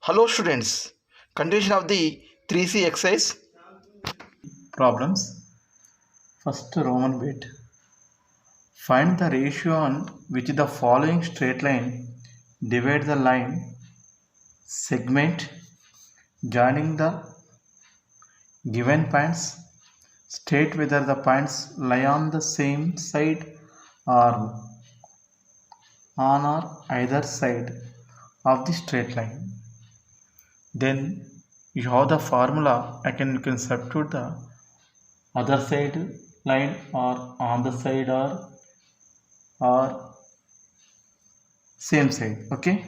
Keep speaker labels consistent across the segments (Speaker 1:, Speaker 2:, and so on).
Speaker 1: Hello students, continuation of the 3C exercise. Problems. First Roman bit. Find the ratio on which the following straight line divides the line segment joining the given points. State whether the points lie on the same side or on or either side of the straight line. Then you have the formula. You can substitute the other side line or on the side or same side. Okay,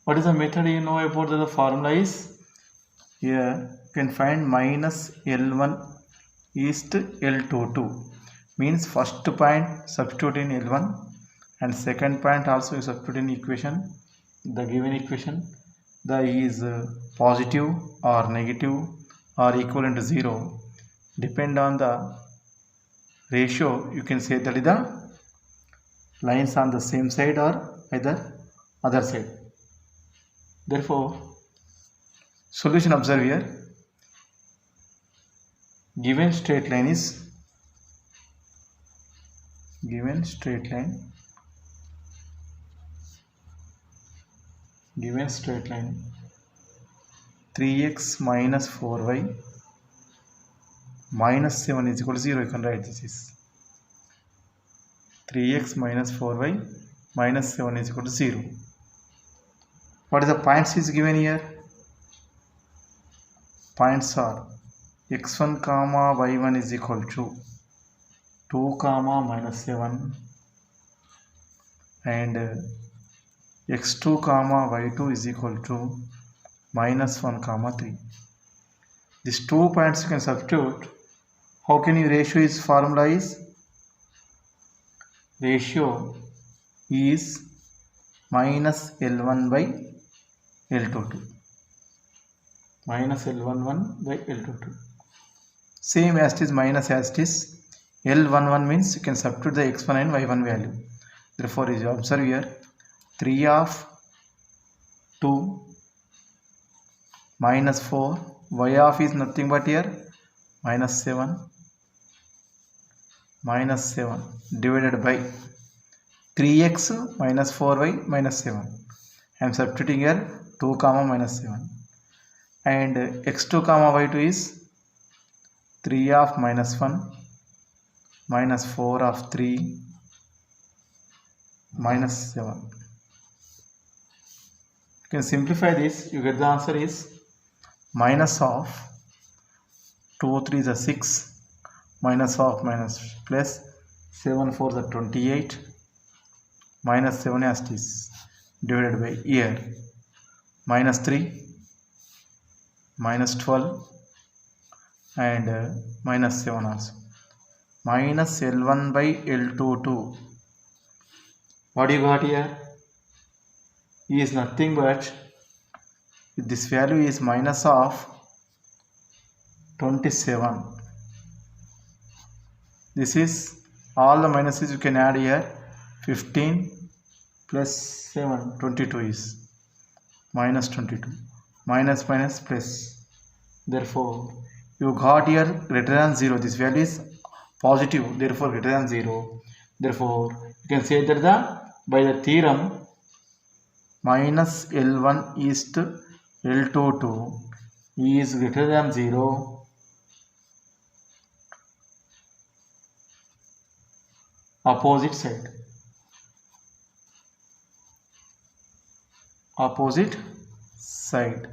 Speaker 1: what is the method? You know about the formula is here. You can find minus L1 is to L22 means first point substitute in L1 and second point also you substitute in equation, the given equation. The is positive or negative or equivalent to 0 depend on the ratio. You can say that is the lines on the same side or either other side. Therefore solution, observe here. Given straight line 3x minus 4y minus 7 is equal to 0. You can write this is 3x minus 4y minus 7 is equal to 0. What is the points is given here? Points are x1 comma y1 is equal to 2 comma minus 7 and x2 comma y2 is equal to minus 1 comma 3. These 2 points you can substitute. How can you ratio is formula is ratio is minus L1 by L22 minus L11 by L22. Same as it is minus as it is. L11 means you can substitute the x1 and y1 value. Therefore is observe here 3 of 2 minus 4, y of is nothing but here minus 7 divided by 3x minus 4y minus 7. I am substituting here 2 comma minus 7 and x2 comma y2 is 3 of minus 1 minus 4 of 3 minus 7. You can simplify this. You get the answer is minus of 2 3 is a 6 minus of minus plus 7 4 is a 28 minus 7 as it is divided by here minus 3 minus 12 and minus 7 also minus L1 by L22. What you got here is nothing but this value is minus of 27. This is all the minuses you can add here. 15 plus 7 22 is minus 22 minus minus plus. Therefore you got here greater than 0. This value is positive, therefore greater than 0. Therefore you can say that by the theorem minus L1 is to L22 is greater than 0 opposite side.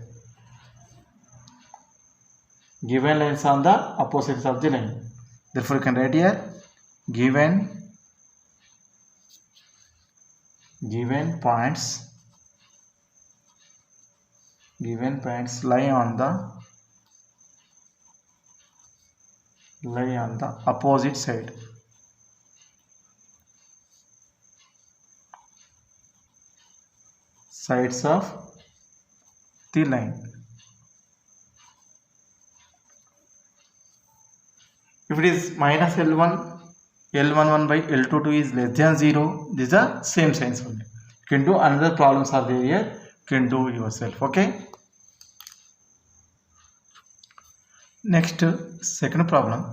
Speaker 1: Given lines on the opposites of the line. Therefore you can write here given points lie on the opposite side. Sides of the line. If it is minus L11 by L22 is less than 0, these are same signs only. You can do another problems are there here. You can do yourself. Okay. Next, second problem.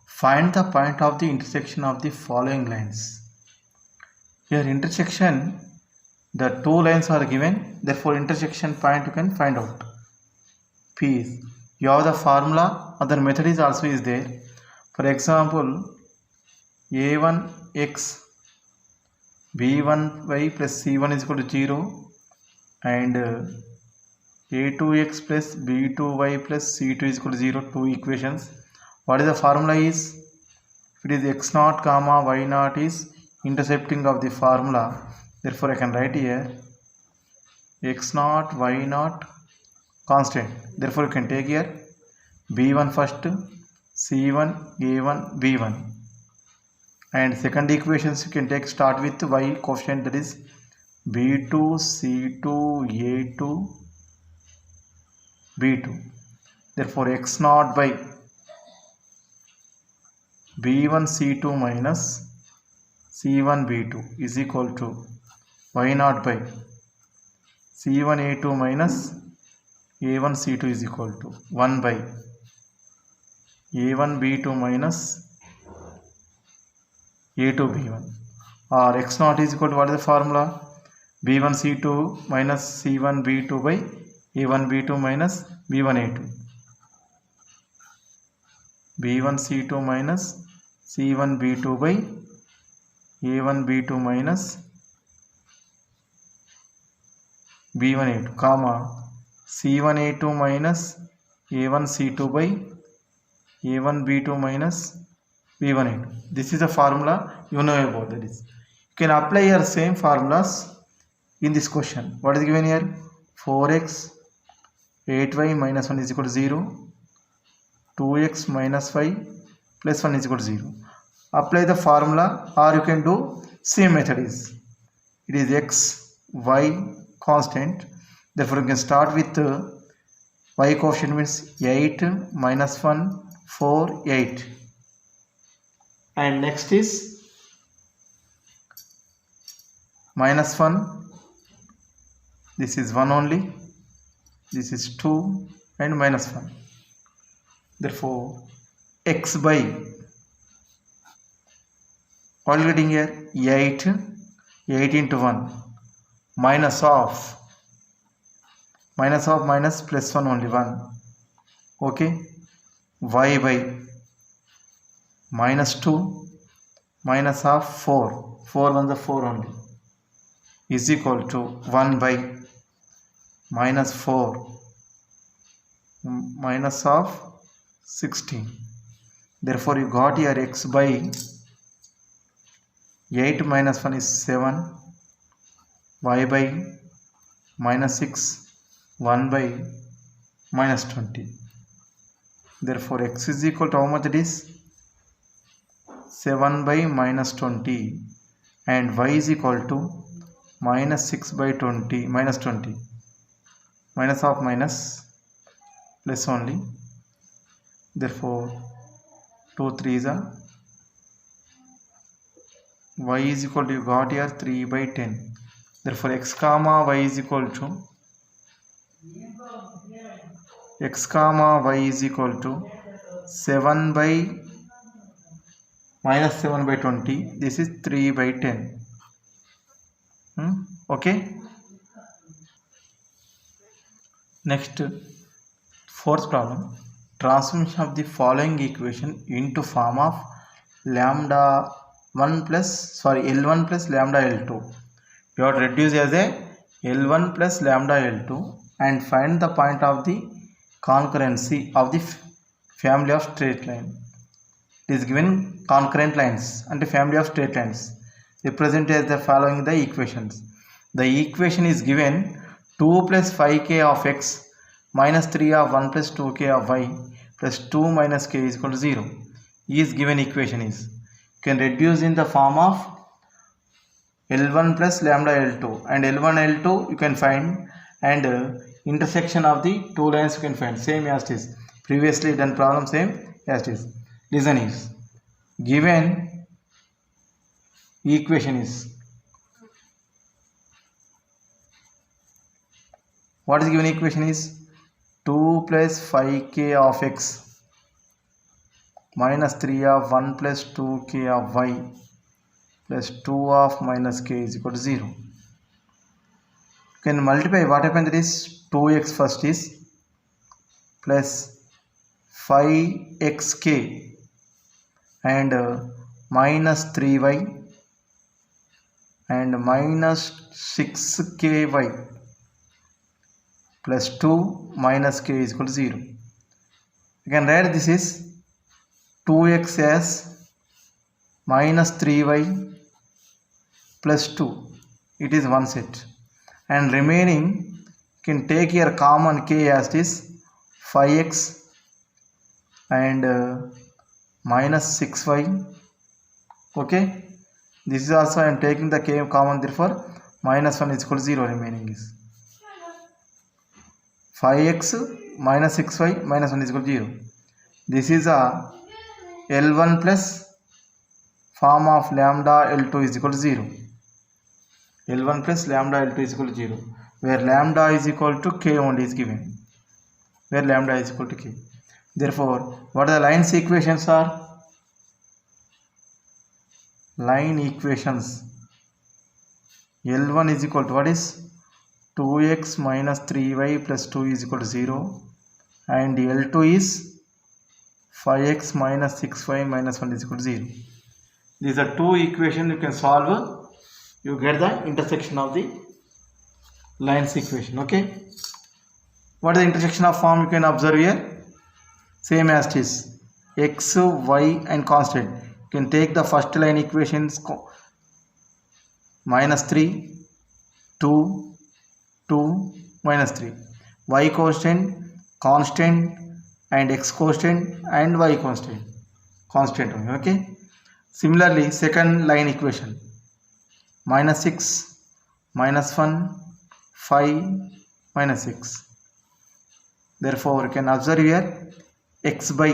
Speaker 1: Find the point of the intersection of the following lines. Here intersection, the two lines are given, therefore intersection point you can find out. P is, you have the formula, other method is also is there. For example, a1x b1y plus c1 is equal to 0 and a2x plus b2y plus c2 is equal to 0, two equations. What is the formula is? If it is x0 comma y0 is intercepting of the formula, therefore I can write here x0 y0 constant, therefore you can take here b1 first, c1 a1 b1, and second equations you can take start with y coefficient, that is b2 c2 a2 b2, therefore x0 by b1 c2 minus c1 b2 is equal to y0 by c1 a2 minus a1 c2 is equal to 1 by a1 b2 minus a2 b1, or x0 is equal to, what is the formula? b1 c2 minus c1 b2 by a1 b2 minus b1 a2, b1 c2 minus c1 b2 by a1 b2 minus b1 a2, comma c1 a2 minus a1 c2 by a1 b2 minus b1 a2. This is the formula you know about that. Is you can apply your same formulas in this question. What is given here? 4x 8y minus 1 is equal to 0, 2x minus 5 plus 1 is equal to 0. Apply the formula, or you can do same method. Is it is x y constant, therefore you can start with y coefficient means 8 minus 1 4 8, and next is minus 1, this is 1 only, this is 2 and minus 1, therefore x by, what are you getting here? 8 into 1 minus of minus plus 1 only 1, okay, y by minus 2 minus of 4 on the 4 only is equal to 1 by minus 4 minus of 16. Therefore you got here x by 8 minus 1 is 7, y by minus 6 1 by minus 20. Therefore x is equal to how much it is? 7 by minus 20, and y is equal to minus 6 by 20 minus 20, minus of minus plus only, therefore 2 3s are, y is equal to, you got here 3 by 10, therefore x comma y is equal to x comma y is equal to 7 by minus 7 by 20, this is 3 by 10. Okay. Next, fourth problem. Transformation of the following equation into form of L1 plus lambda L2. You have to reduce as a L1 plus lambda L2 and find the point of the concurrency of the family of straight line. It is given concurrent lines and a family of straight lines represented as the following the equations. The equation is given 2 plus 5k of x minus 3 of 1 plus 2k of y plus 2 minus k is equal to 0 is given equation is, you can reduce in the form of L1 plus lambda L2, and L1 L2 you can find, and intersection of the two lines you can find, same as it is previously done problem, same as it is. Listen, is given equation is What is given equation is 2 plus 5k of x minus 3 of 1 plus 2k of y plus 2 of minus k is equal to 0. You can multiply. What happens is 2x first is plus 5xk and minus 3y and minus 6ky plus 2 minus k is equal to 0. You can write this is 2x as minus 3y plus 2. It is one set. And remaining, you can take here common k as this 5x and minus 6y. Okay. This is also I am taking the k common, therefore minus 1 is equal to 0. Remaining is 5x minus 6y minus 1 is equal to 0. This is a L1 plus form of lambda L2 is equal to 0. L1 plus lambda L2 is equal to 0, where lambda is equal to k only is given, where lambda is equal to k. Therefore, what the lines equations are? Line equations, L1 is equal to what is 2x minus 3y plus 2 is equal to 0, and L2 is 5x minus 6y minus 1 is equal to 0. These are two equations you can solve. You get the intersection of the lines equation. Okay. What is the intersection of form? You can observe here. Same as this. X, y and constant. You can take the first line equations minus 3, 2, 2, minus 3. Y constant, constant and x constant and y constant. Constant. Okay. Similarly, second line equation. Minus 6, minus 1, 5, minus 6. Therefore, you can observe here x by,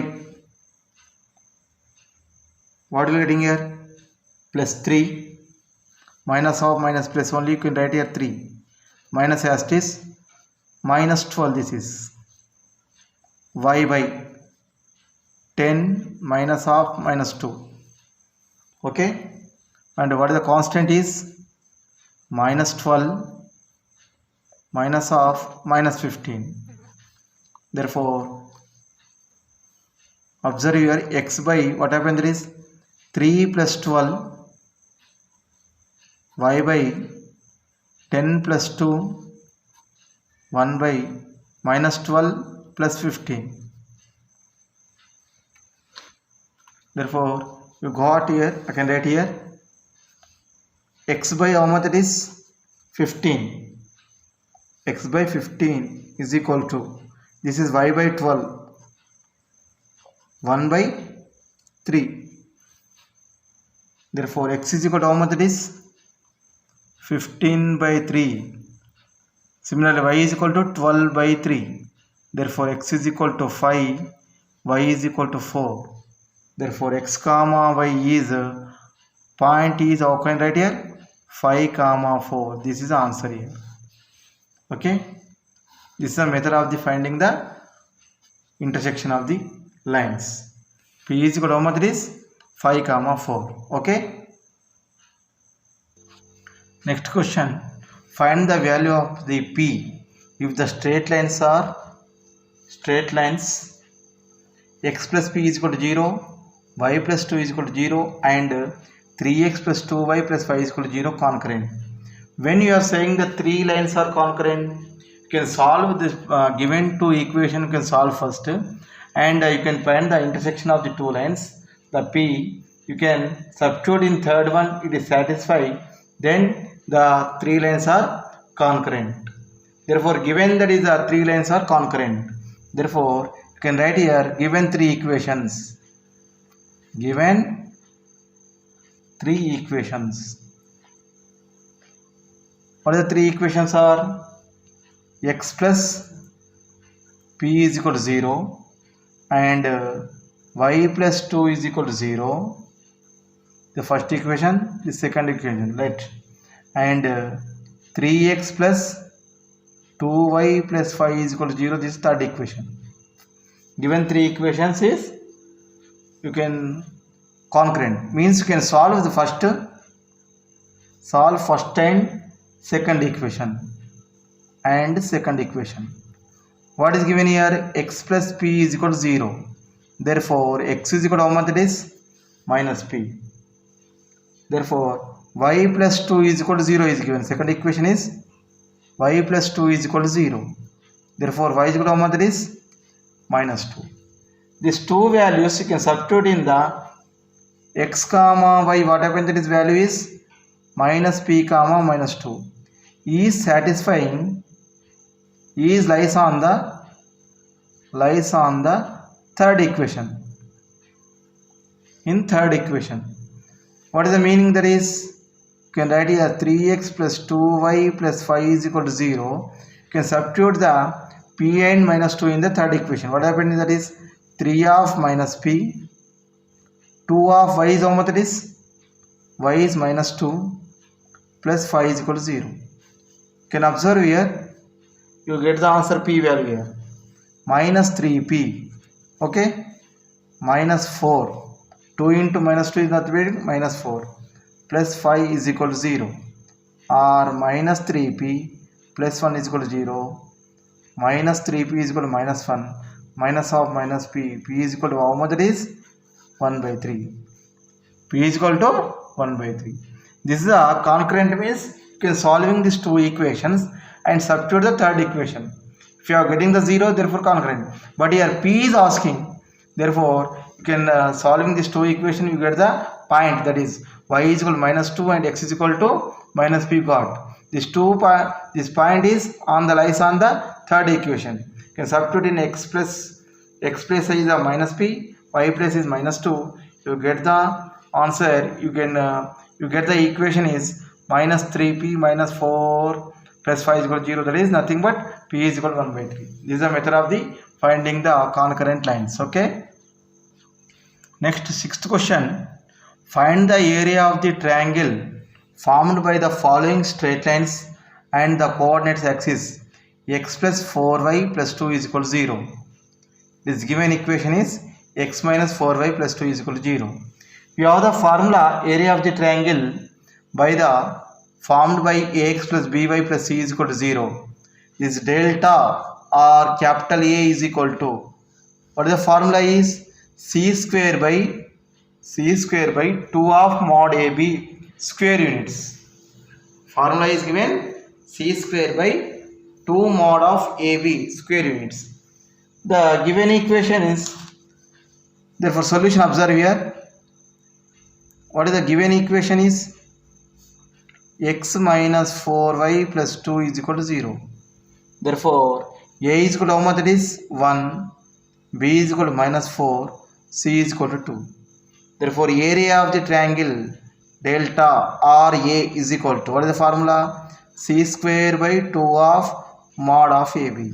Speaker 1: what are we getting here? Plus 3, minus of minus plus only, you can write here 3. Minus as it is, minus 12 this is. Y by 10 minus of minus 2. Okay. And what is the constant is minus 12 minus of minus 15. Therefore, observe here x by, what happened there is 3 plus 12, y by 10 plus 2, 1 by minus 12 plus 15. Therefore, you got here, I can write here x by how much it is 15. X by 15 is equal to, this is y by 12, 1 by 3. Therefore, x is equal to how much it is 15 by 3. Similarly, y is equal to 12 by 3. Therefore, x is equal to 5, y is equal to 4. Therefore, x comma y is, point is, how can I write here? 5 comma 4. This is the answer here. Okay. This is the method of the finding the intersection of the lines. P is equal to how much it is 5 comma 4. Okay. Next question. Find the value of the P if the straight lines are straight lines. X plus P is equal to 0, y plus 2 is equal to 0 and 3x plus 2y plus 5 is equal to 0 concurrent. When you are saying the three lines are concurrent, you can solve this given two equation. You can solve first and you can find the intersection of the two lines. The P, you can substitute in third one, it is satisfied, then the three lines are concurrent. Therefore, given that is the three lines are concurrent, therefore you can write here given three equations. Given three equations. What are the three equations are? X plus P is equal to 0 and y plus 2 is equal to 0. The first equation, the second equation, right? And 3x plus 2y plus 5 is equal to 0. This is third equation. Given three equations is you can concurrent, means you can solve the first and second equation and second equation. What is given here? X plus p is equal to 0. Therefore x is equal to how much it is? Minus p. Therefore y plus 2 is equal to 0 is given. Second equation is y plus 2 is equal to 0. Therefore y is equal to how much it is? Minus 2. These two values you can substitute in the x comma y. What happens? That is value is minus p comma minus 2 is satisfying, is lies on the third equation. In third equation, what is the meaning? That is, you can write here 3x plus 2y plus 5 is equal to 0. You can substitute the p and minus 2 in the third equation. What happened is that is 3 of minus p, 2 of y is how much it is? Y is minus 2 plus 5 is equal to 0. You can observe here, you get the answer p value here. Minus 3p, okay, minus 4. 2 into minus 2 is nothing but minus 4 plus 5 is equal to 0, or minus 3p plus 1 is equal to 0, minus 3p is equal to minus 1, minus of minus p, p is equal to how much it is? 1 by 3. P is equal to 1 by 3. This is a concurrent, means you can solving these two equations and substitute the third equation. If you are getting the 0, therefore concurrent. But here p is asking, therefore you can solving this two equation, you get the point, that is y is equal to minus 2 and x is equal to minus p got. This point is on the lies on the third equation. You can substitute in x plus is a minus p, y plus is minus 2. You get the answer. You can you get the equation is minus 3p minus 4 plus 5 is equal to 0. That is nothing but p is equal to 1 by 3. This is the method of the finding the concurrent lines. Okay. Next, sixth question. Find the area of the triangle formed by the following straight lines and the coordinates axis x plus 4y plus 2 is equal to 0. This given equation is x minus 4y plus 2 is equal to 0. We have the formula area of the triangle by the formed by ax plus by plus c is equal to 0. This delta or capital A is equal to, what is the formula is? C square by 2 of mod AB square units. Formula is given C square by 2 mod of AB square units. The given equation is, therefore solution observe here. What is the given equation is? X minus 4y plus 2 is equal to 0. Therefore A is equal to how much it is? 1, B is equal to minus 4, C is equal to 2. Therefore area of the triangle delta RA is equal to, what is the formula? C square by 2 of mod of AB.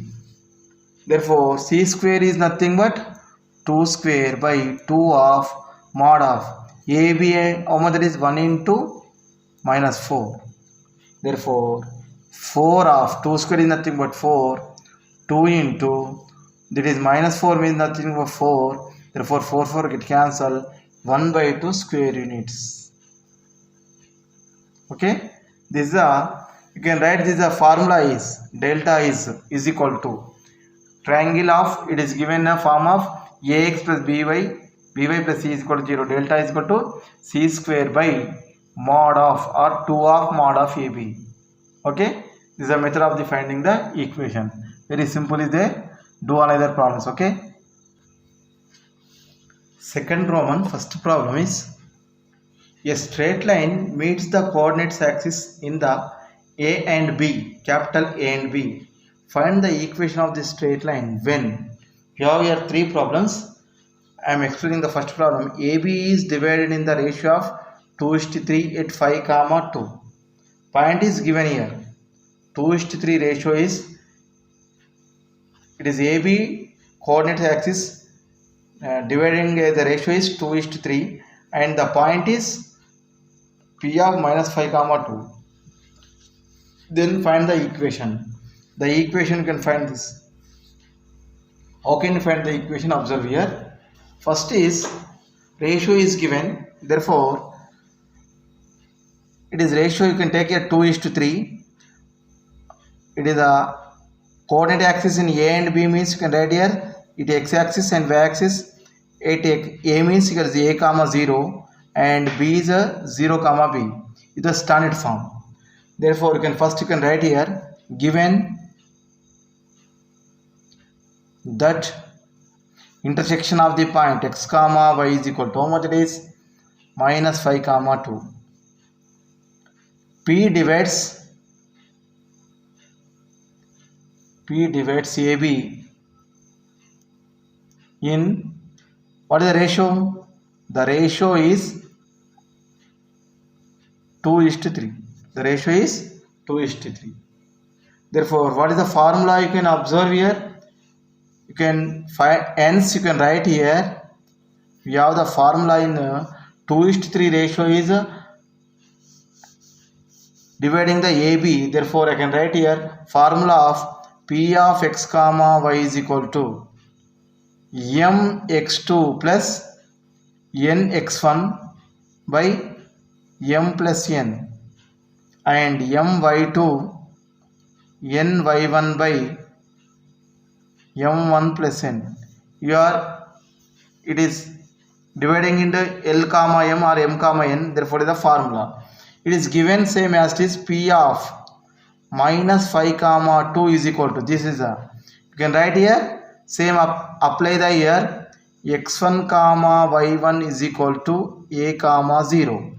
Speaker 1: Therefore C square is nothing but 2 square by 2 of mod of AB, and how much that is? 1 into minus 4. Therefore 4 of 2 square is nothing but 4, 2 into, that is minus 4 means nothing but 4. Therefore 4 get cancelled, 1 by 2 square units. Okay, this is a, you can write this, a formula is delta is equal to triangle of, it is given in a form of ax plus by plus c is equal to 0. Delta is equal to c square by mod of or 2 of mod of AB. Okay, this is a method of the finding the equation. Very simple is there. Do another problems. Okay. Second Roman, first problem is, a straight line meets the coordinates axis in the A and B, capital A and B. Find the equation of this straight line when. You have here three problems. I am explaining the first problem. AB is divided in the ratio of 2:3 at 5, 2. Point is given here. 2:3 ratio is, it is AB coordinate axis dividing the ratio is 2:3 and the point is P of minus 5, 2. Then find the equation. The equation you can find this. How can you find the equation? Observe here. First is ratio is given, therefore it is ratio, you can take a 2:3. It is a coordinate axis in A and B means you can write here it x axis and y axis. A means here is a comma 0 and B is a 0 comma B. It is the standard form. Therefore you can write here given that intersection of the point x comma y is equal to how much it is? Minus 5 comma 2. P divides AB in what is the ratio? The ratio is 2:3. The ratio is 2:3. Therefore, what is the formula you can observe here? You can find, hence you can write here, we have the formula in 2:3 ratio is dividing the AB. Therefore, I can write here formula of P of x comma y is equal to mx2 plus nx1 by m plus n and my2 ny1 by m1 plus n. It is dividing into L comma m or m comma n, therefore it is the formula. It is given same as it is P of minus 5 comma 2 is equal to, this is a, you can write here same apply the here x1 comma y1 is equal to a comma 0,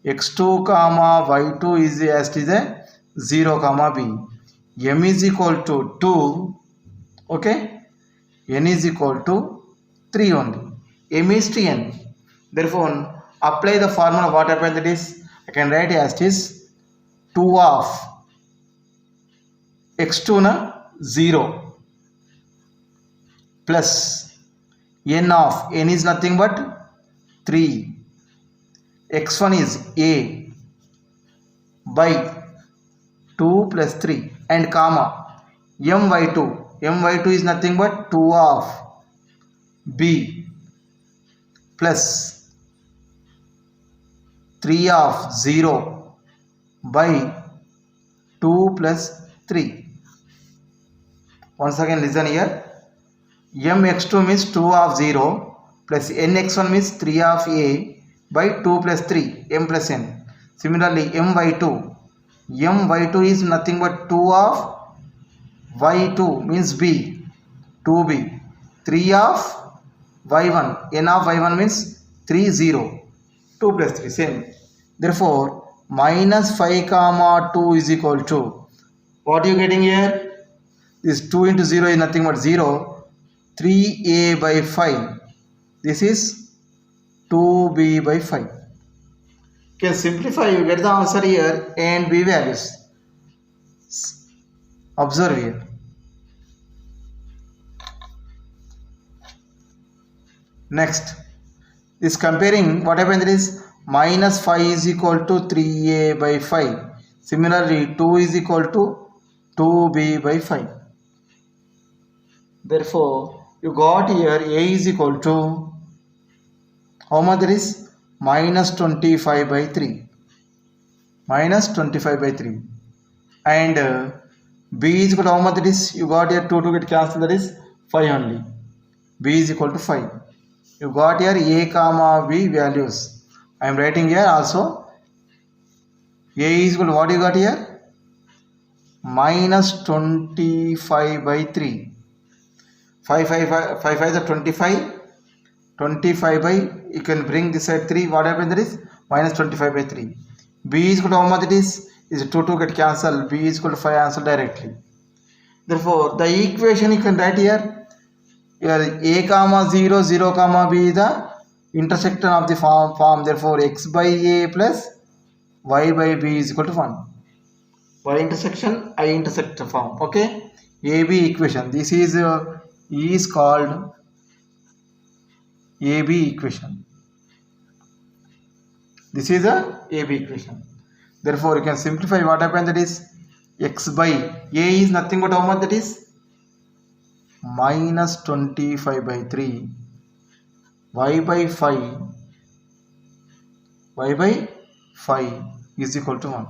Speaker 1: x2 comma y2 is as it is a 0 comma b, m is equal to 2, okay, n is equal to 3 only, m is to n. Therefore apply the formula, what happened, that is I can write as it is 2 of x2 na 0 plus n of n is nothing but 3, x1 is a by 2 plus 3 and comma my2 is nothing but 2 of b plus 3 of 0 by 2 plus 3. Once again listen here, mx2 means 2 of 0 plus nx1 means 3 of a by 2 plus 3 m plus n. Similarly my2 is nothing but 2 of y2 means b, 2b, 3 of y1, n of y1 means 3 0, 2 plus 3 same. Therefore minus 5 comma 2 is equal to, what are you getting here? This 2 into 0 is nothing but 0, 3a by 5, this is 2b by 5. You can simplify, you get the answer here, a and b values. Observe here. Next is comparing, what happened is minus 5 is equal to 3a by 5. Similarly 2 is equal to 2b by 5. Therefore you got here a is equal to how much, there is minus 25 by 3, minus 25 by 3, and b is equal to how much, it is, you got here 2 get cancelled, that is 5 only, b is equal to 5. You got here a comma b values. I am writing here also, a is equal to what you got here, minus 25 by 3, 5 is a 25 by, you can bring this side 3, what happened, that is minus 25 by 3. b is equal to how much, it is 2 get cancelled, b is equal to 5, answer directly. Therefore the equation you can write here a comma 0, 0 comma b is the intersection of the form. Therefore x by a plus y by b is equal to 1. Y intersection I intersect form, okay, AB equation. This is called AB equation. This is a AB equation. Therefore you can simplify, what happened, that is x by a is nothing but how much, that is minus 25 by 3, y by 5 is equal to 1.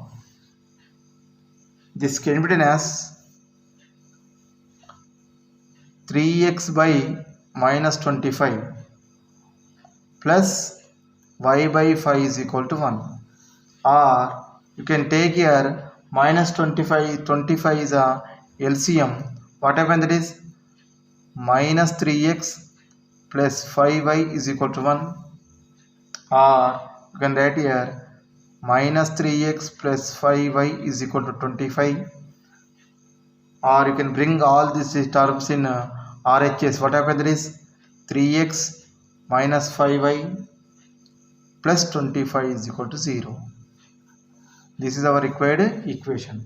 Speaker 1: This can be written as 3x by minus 25 plus y by 5 is equal to 1. Or you can take here minus 25 is a LCM. What happened, that is minus 3x plus 5y is equal to 1. Or you can write here minus 3x plus 5y is equal to 25. Or you can bring all these terms in RHS. What happened, that is 3x minus 5y plus 25 is equal to 0. This is our required equation.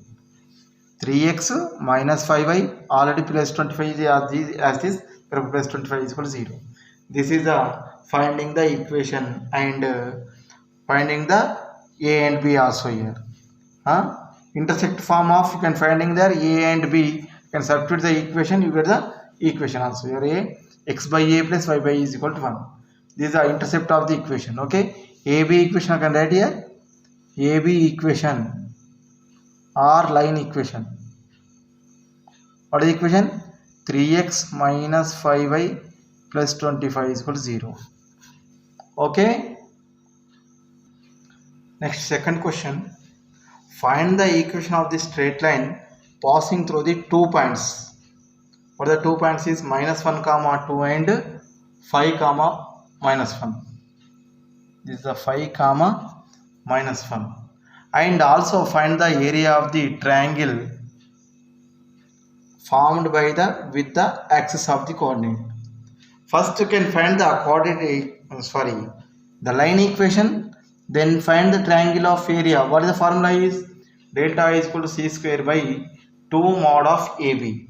Speaker 1: 3x minus 5y already plus 25 is as this, plus 25 is equal to 0. This is finding the equation and finding the a and b also here. Intersect form of, you can finding there a and b, you can substitute the equation, you get the equation also here. A x by a plus y by is equal to 1. This is the intercept of the equation. Okay, ab equation I can write here, ab equation or line equation. What is the equation? 3x minus 5y plus 25 is equal to 0. Okay, next second question. Find the equation of the straight line passing through the 2 points. What are the 2 points is minus 1 comma 2 and 5 comma minus 1. This is the 5 comma minus 1. And also find the area of the triangle formed by with the axis of the coordinate. First you can find the the line equation, then find the triangle of area. What is the formula is delta is equal to c square by 2 mod of AB.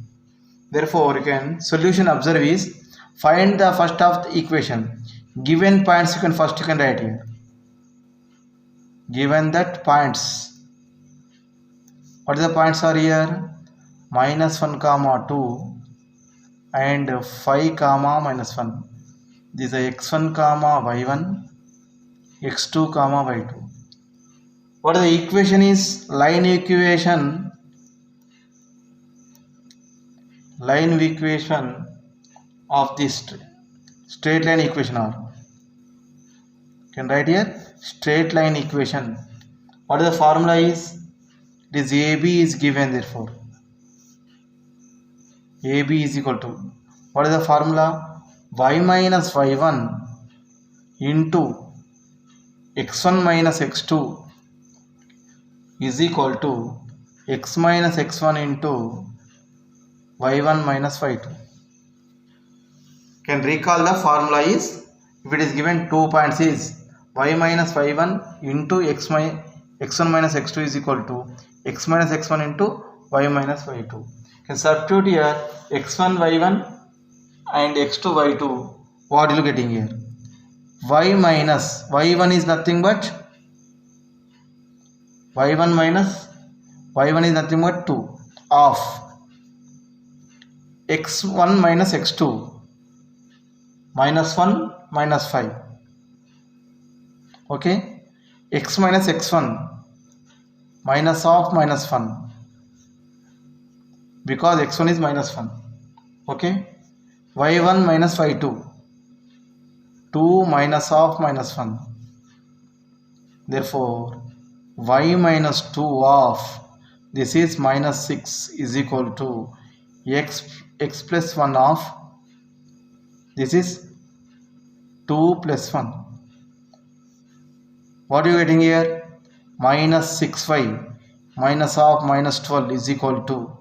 Speaker 1: Therefore you can solution observe is find the first of the equation. Given points you can write here. Given that points, what is the points are here? Minus 1 comma 2 and 5 comma minus 1. These are x1 comma y1, x2 comma y2. What is the equation is line equation of this straight line equation, or you can write here straight line equation. What is the formula is? This AB is given, therefore AB is equal to, what is the formula? Y minus y1 into x1 minus x2 is equal to x minus x1 into y1 minus y2. Can recall the formula is, if it is given 2 points is y minus y1 into x1 minus x2 is equal to x minus x1 into y minus y2. Can substitute here x1 y1 and x2 y2. What are you getting here? Y minus y1 is nothing but y1 minus y1 is nothing but 2 of x1 minus x2 minus 1 minus 5. Okay, x minus x1 minus of minus 1, because x1 is minus 1. Okay, y1 minus y2 2 minus of minus 1. Therefore y minus 2 of this is minus 6 is equal to x plus 1 of this is 2 plus 1. What are you getting here? Minus 6y minus of minus 12 is equal to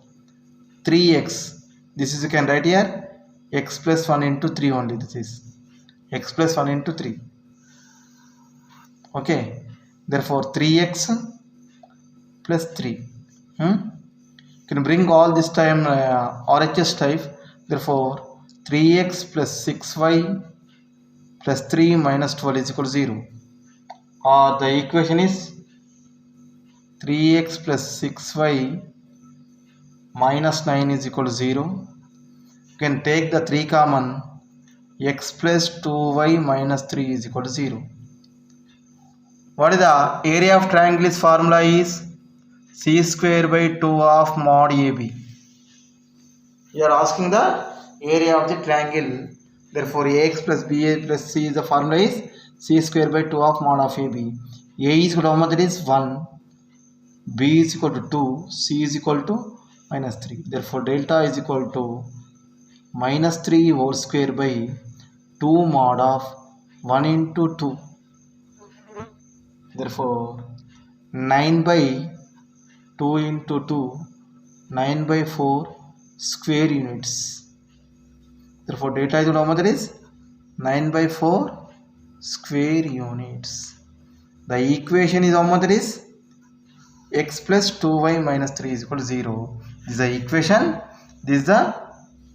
Speaker 1: 3x. This is, you can write here x plus 1 into 3 only. This is x plus 1 into 3. Okay, therefore 3x plus 3. Can bring all this time RHS type. Therefore 3x plus 6y plus 3 minus 12 is equal to 0. Or the equation is 3x plus 6y minus 9 is equal to 0. You can take the 3 common, x plus 2y minus 3 is equal to 0. What is the area of triangle? Is formula is c square by 2 of mod AB. You are asking the area of the triangle. Therefore, ax plus ba plus c is the formula is c square by 2 of mod of AB. A is equal to how much? That is 1. B is equal to 2. C is equal to minus 3. Therefore, delta is equal to minus 3 whole square by 2 mod of 1 into 2. Therefore, 9 by 2 into 2, 9 by 4 square units. Therefore, delta is how much? That is 9 by 4 square units. The equation is how much? That is x plus 2y minus 3 is equal to 0. This is the equation. This is the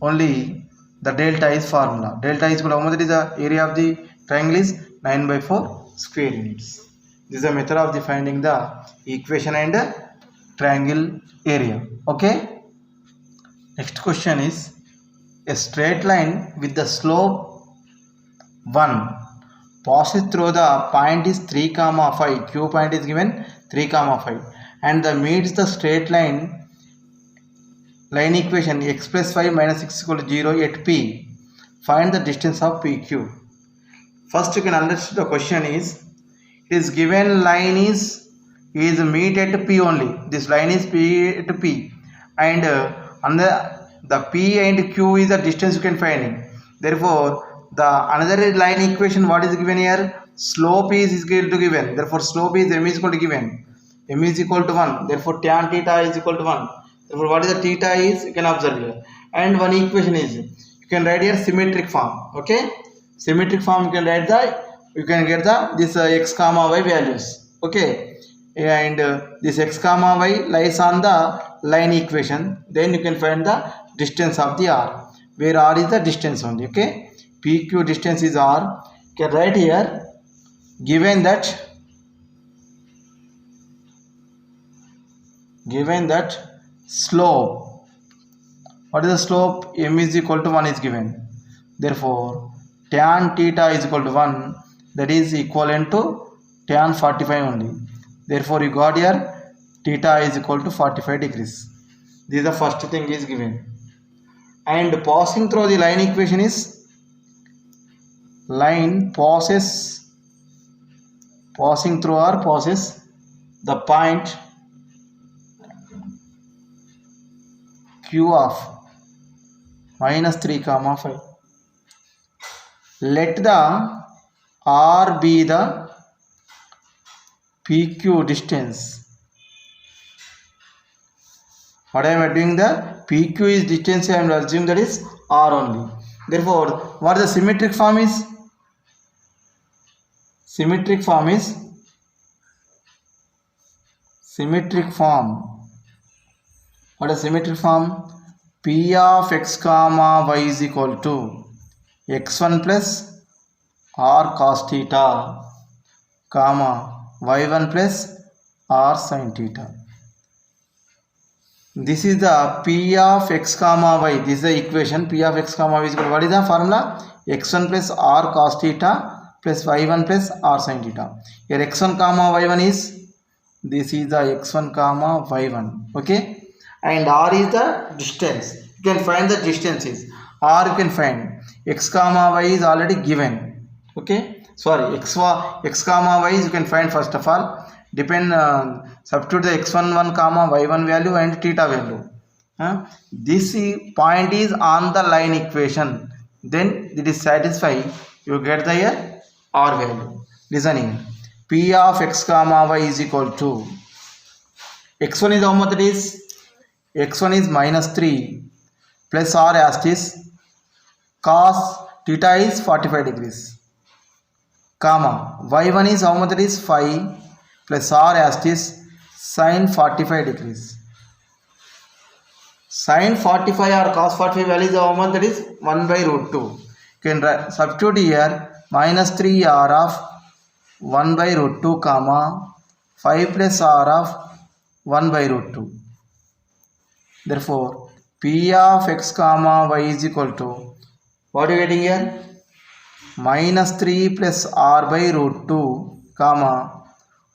Speaker 1: only the delta is formula. Delta is equal to how much? That is the area of the triangle is 9 by 4 square units. This is the method of the finding the equation and triangle area. Okay. Next question is a straight line with the slope 1 passes through the point is 3 comma 5. Q point is given 3 comma 5 and the meets the straight line equation x plus 5 minus 6 equal to 0 at P. Find the distance of PQ. First you can understand the question is, it is given line is meet at P only. This line is P at P and the P and Q is the distance you can find it. Therefore, the another line equation what is given here? Slope is equal to given. Therefore, slope is m is equal to given. M is equal to 1. Therefore, tan theta is equal to 1. Therefore, what is the theta is? You can observe here. And one equation is, you can write here symmetric form. Okay, symmetric form you can write you can get this x comma y values. Okay, and this x comma y lies on the line equation. Then you can find the distance of the r, where r is the distance only. Okay, PQ distance is r. You can write here, given that slope, what is the slope? M is equal to 1 is given. Therefore, tan theta is equal to 1, that is equivalent to tan 45 only. Therefore, you got here theta is equal to 45 degrees. This is the first thing is given. And passing through the line equation is, line passes the point Q of minus 3 comma 5. Let the R be the PQ distance. What I am doing, the PQ is distance, I am assuming that is R only. Therefore, what the symmetric form is? Symmetric form. What is symmetric form? P of x comma y is equal to x1 plus r cos theta comma y1 plus r sin theta. This is the P of x comma y. This is the equation. P of x comma y is equal to, what is the formula? x1 plus r cos theta plus y1 plus r sin theta. Here x1 comma y1 is, this is the x1 comma y1. Okay, and r is the distance. You can find the distances. R you can find. X comma y is already given. Okay, sorry, x comma y is you can find first of all. Substitute the x1 comma y1 value and theta value. This point is on the line equation. Then it is satisfied. You get the here r value. Listen here. P of x comma y is equal to, x1 is how much it is? X1 is minus 3 plus r asterisk cos theta is 45 degrees, comma y1 is how much it is? 5 plus r asterisk sin 45 degrees. Sin 45 or cos 45 value is how much? That is 1 by root 2. You can substitute here minus 3 r of 1 by root 2 comma 5 plus r of 1 by root 2. Therefore, P of x comma y is equal to, what are you getting here? Minus 3 plus r by root 2 comma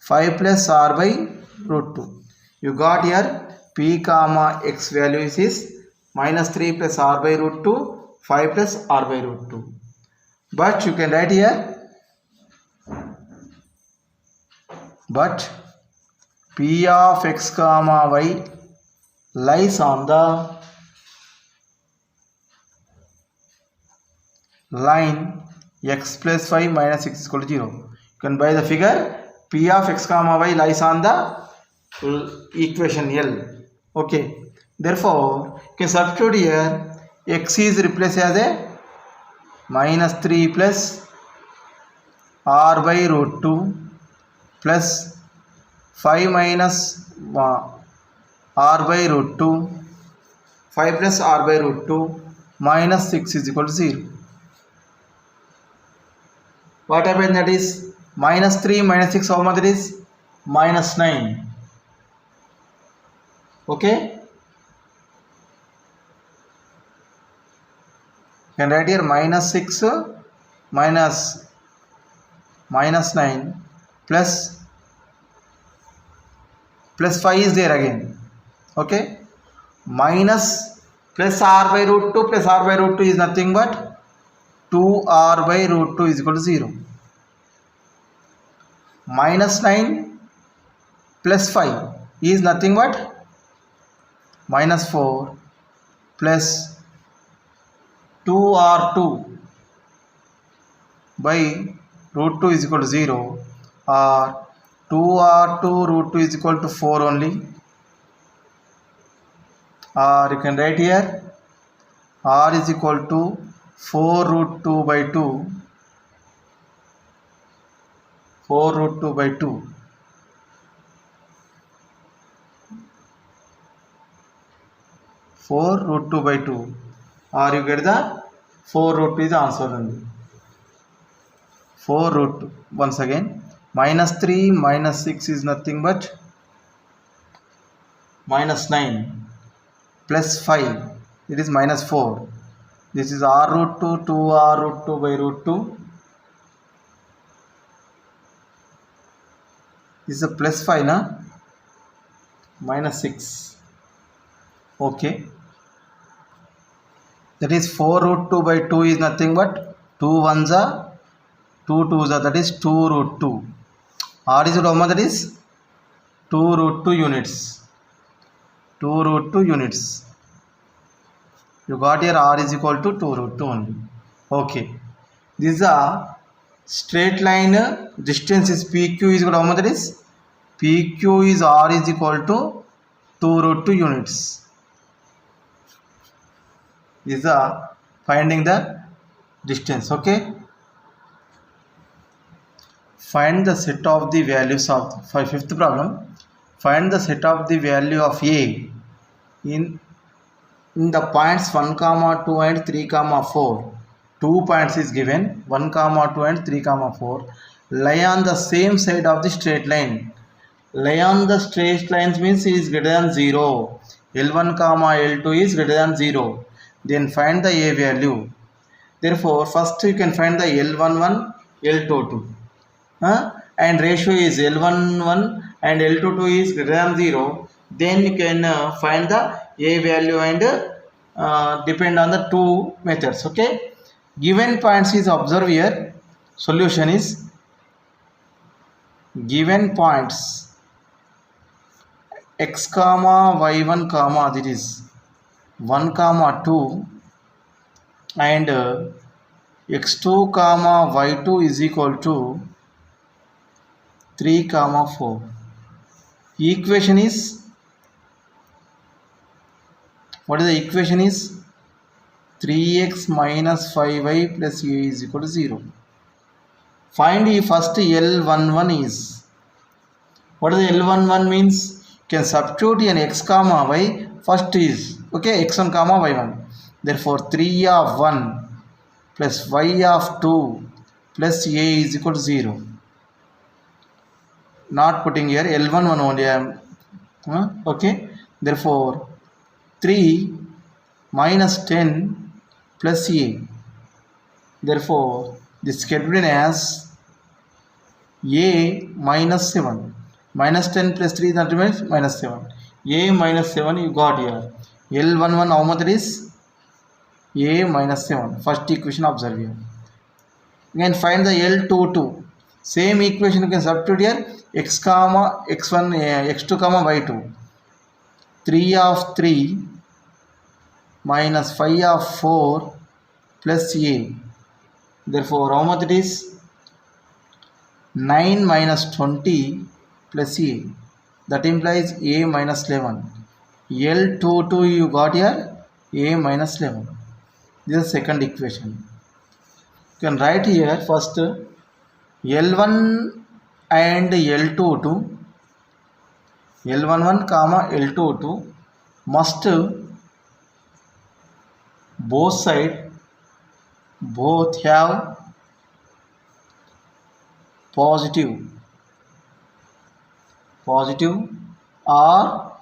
Speaker 1: 5 plus r by root 2. You got here P comma x value is minus 3 plus r by root 2, 5 plus r by root 2. But you can write here, but P of x comma y lies on the line x plus 5 minus 6 is equal to 0. You can buy the figure P of x comma y lies on the equation L. Okay. Therefore, you can substitute here x is replaced as a minus 3 plus r by root 2 plus 5 minus r by root 2, 5 plus r by root 2 minus 6 is equal to 0. What happened? That is minus 3 minus 6, how much it is? Minus 9. Okay. You can write here minus 6 minus 9 plus 5 is there again. Okay. Minus plus r by root 2 plus r by root 2 is nothing but 2r by root 2 is equal to 0. Minus 9 plus 5 is nothing but minus 4 plus 2r2 by root 2 is equal to 0, or 2r2 root 2 is equal to 4 only, or you can write here r is equal to 4 root 2 by 2, 4 root 2 by 2. Root 2 by 2, or you get the 4 root 2 is the answer only. 4 root 2. Once again, minus 3 minus 6 is nothing but minus 9 plus 5, it is minus 4. This is r root 2, 2r root 2 by root 2. This is a plus 5, na? Minus 6. Okay. That is 4 root 2 by 2 is nothing but 2 1s are 2 2s are, that is 2 root 2. R is how much? That is 2 root 2 units. 2 root 2 units. You got here r is equal to 2 root 2 only. Okay. This is a straight line. Distance is PQ is equal to how much? That is PQ is r is equal to 2 root 2 units. This is a finding the distance. Okay. Find the set of the values of, for fifth problem, find the set of the value of a in the points 1 comma 2 and 3 comma 4. 2 points is given, 1 comma 2 and 3 comma 4 lie on the same side of the straight line. Lie on the straight lines means it is greater than 0. L1 comma L2 is greater than 0. Then find the a value. Therefore, first you can find the L11, L22. And ratio is L11 and L22 is greater than 0. Then you can find the a value and depend on the two methods. Okay. Given points is observed here. Solution is given points x comma y1 comma, that is 1 comma 2 and x2 comma y2 is equal to 3 comma 4. Equation is, what is the equation is 3x minus 5y plus a is equal to 0. Find the first L11 is, what is the L11 means? You can substitute an x comma y, first is, okay, x1 comma y1. Therefore 3 of 1 plus y of 2 plus a is equal to 0. Not putting here L11 only I am, okay. Therefore 3 minus 10 plus a. Therefore, this can be written as a minus 7. Minus 10 plus 3 that remains minus 7. A minus 7 you got here. L11 how much it is? A minus 7. First equation observe here. You can find the L22. Same equation you can substitute here. X comma x1 x2 comma y2. 3 of 3 minus 5 of 4 plus a. Therefore, how much it is? 9 minus 20 plus a. That implies a minus 11. L22 you got here a minus 11. This is the second equation. You can write here first L1 and L22. L11 comma L22 must both have positive or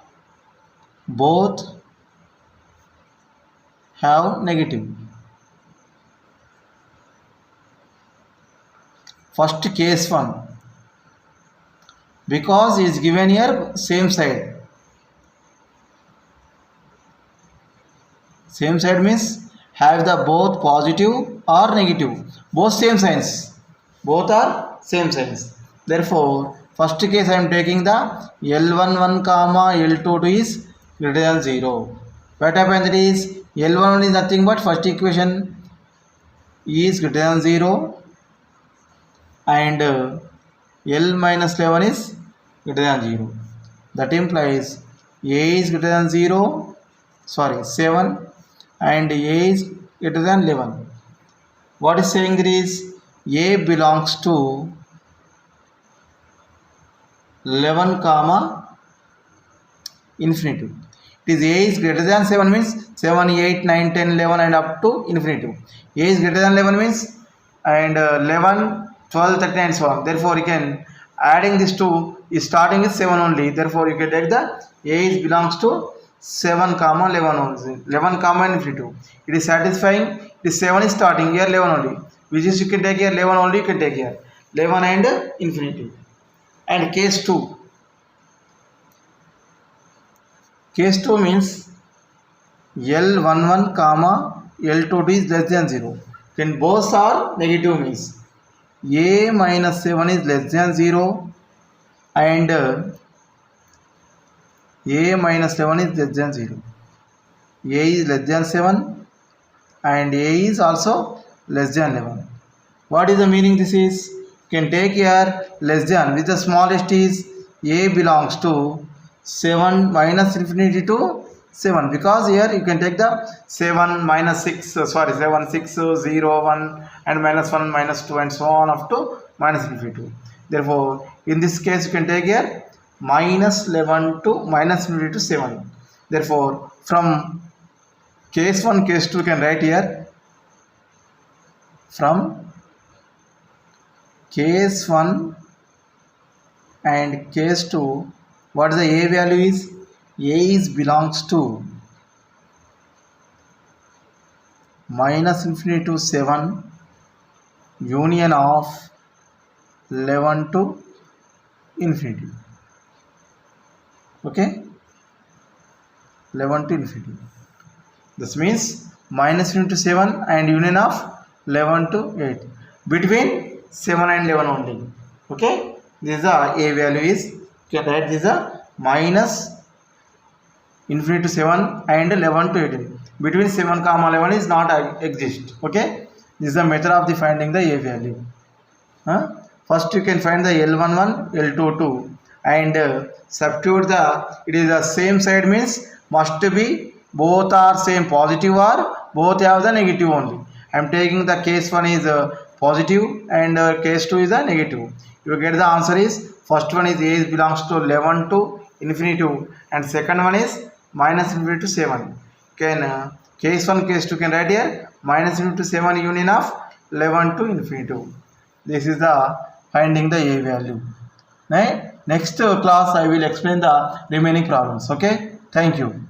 Speaker 1: both have negative. First case 1, because is given here same side. Same side means have the both positive or negative, both same signs, both are same signs. Therefore, first case I am taking the L11 comma L22 is greater than 0. What happens is L11 is nothing but first equation is greater than 0 and L minus 11 is greater than 0. That implies A is greater than 7 and A is greater than 11. What is saying there is A belongs to 11 comma infinity. It is A is greater than 7 means 7, 8, 9, 10, 11 and up to infinity. A is greater than 11 means and 11, 12, 13 and so on. Therefore, you can adding this two is starting with 7 only. Therefore, you can take the A is belongs to 7 comma 11 only. 11 comma infinity. It is satisfying. It is 7 is starting here 11 only. Which is you can take here 11 only. You can take here 11 and infinity. And case 2. Case 2 means L11 comma L22 is less than 0. When both are negative means A minus 7 is less than 0 and A minus 7 is less than 0. A is less than 7 and A is also less than 11. What is the meaning this is? You can take here less than with the smallest is A belongs to 7 minus infinity to 7, because here you can take the 7 minus 6 7 6 0 1 and minus 1 minus 2 and so on up to minus infinity. Therefore, in this case you can take here minus 11 to minus infinity to 7. Therefore, from case 1 case 2 you can write here from case 1 and case 2 what is the A value is? A is belongs to minus infinity to 7 union of 11 to infinity. Okay, 11 to infinity. This means minus infinity to 7 and union of 11 to 8 between 7 and 11 only. Okay, this is the A value is, you can write this is a minus infinity to 7 and 11 to 18. Between 7 comma 11 is not exist. Okay, this is the method of the finding the A value. First you can find the L11, L22 and substitute the, it is the same side means must be both are same positive or both have the negative only. I am taking the case 1 is positive and case 2 is a negative. You get the answer is first one is A is belongs to 11 to infinity and second one is minus infinity to 7. Can case 1 case 2 can write here minus infinity to 7 union of 11 to infinity. This is the finding the A value. Right? Next class I will explain the remaining problems. Okay, thank you.